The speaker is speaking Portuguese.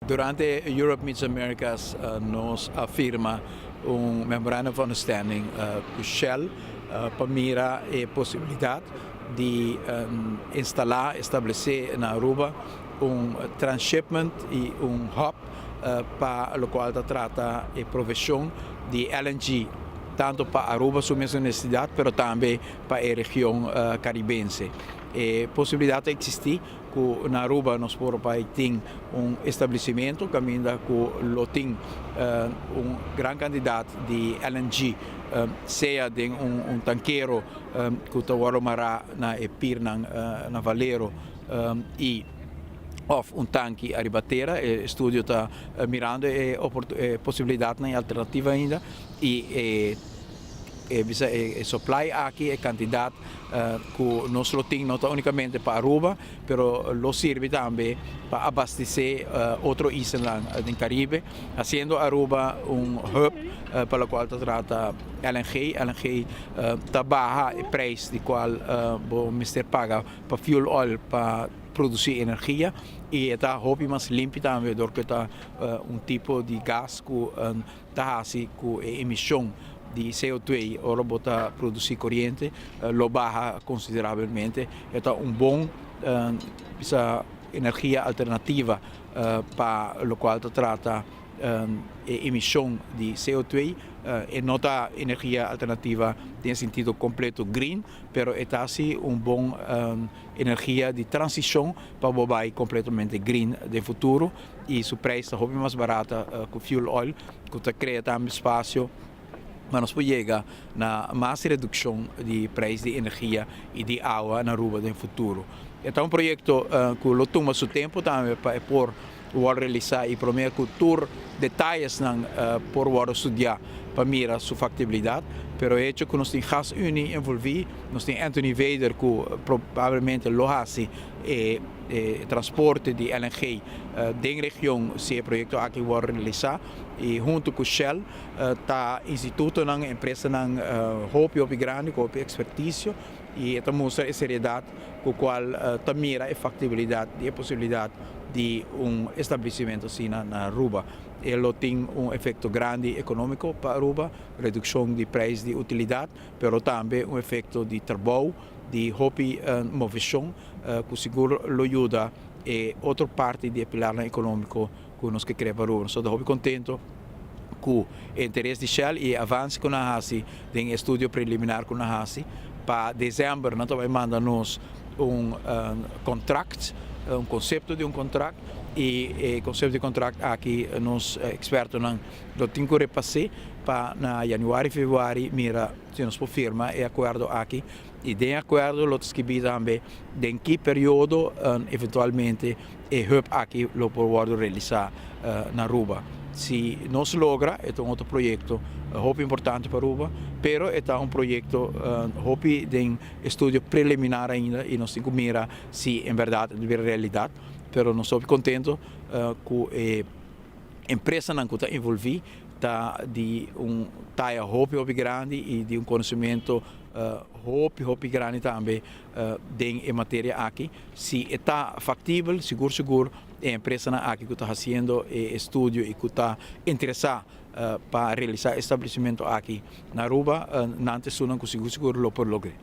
Durante Europe Meets Americas nos afirma memorandum of understanding com Shell para mira a possibilidade de estabelecer na Aruba transshipment e hub para o qual trata a provisão de LNG, tanto para Aruba, sua necessidade, mas também para a região caribense. A possibilidade existe que na Aruba nós tem estabelecimento que ainda tem grande quantidade de LNG, seja de tanqueiro que está mará na Epir, na Valero, e of tanque a ribatera. O estúdio está mirando a possibilidade na alternativa ainda e supply aqui é quantidade que nós temos não unicamente para Aruba, mas lo serve também para abastecer outro islas no Caribe, fazendo Aruba hub para o qual trata LNG. LNG está baixa o preço de qual o Mister paga para fuel oil para produzir energia e está hobby mais limpo também, porque está tipo de gás que está com emissão de CO2 ora bota produzir corrente, lo baixa consideravelmente. Então bom essa energia alternativa para o qual trata emissão de CO2 e nota energia alternativa tem sentido completo green, pero é assim bom energia de transição para bobai completamente green de futuro e seu preço é mais barata que fuel oil, que cria também espaço mas nós podemos chegar na mais redução de preço de energia e de água na Aruba no futuro. Então, projeto que lo toma seu tempo também para realizar e primeiro cultura detalhes por estudar para mirar sua factibilidade, mas o hecho que nós temos Gas Unie envolvido, nós temos Anthony Vader que provavelmente lo hace transporte de LNG da região se o projeto aqui vai realizar e junto com Shell está instituto na empresa na hope grande com expertise e esta mostra a seriedade com a qual está mira a factibilidade e a possibilidade de estabelecimento assim na Aruba. Ele tem efeito grande econômico para Aruba, redução de preço de utilidade, mas também efeito de trabalho, de hope movição, que seguro lo ajuda e outra parte do pilar econômico que nós queremos para Aruba. Estou muito contente com o interesse de Shell e avanço com a HASI, em estudo preliminar com a HASI. Para dezembro, nós vamos mandar-nos contrato, conceito de contrato e conceito de contrato aqui nos expertos não tem que repassar para na janeiro e fevereiro mira se nos por firma e acordo aqui e de acordo outros que também em que período eventualmente e hub aqui lo pode realizar na Aruba. Se nós logra é outro projeto muito importante para Aruba, pero é projeto muito de estudo preliminar ainda e nós temos que mirar se em verdade é realidade, pero nós estamos contentes que a empresa que está envolvida está de taia muito grande e de conhecimento muito grande também em matéria aqui. Se está factível, seguro, a empresa aqui que está fazendo estudo e que está interessada para realizar estabelecimento aqui na Aruba, não tem seguro lo por lograr.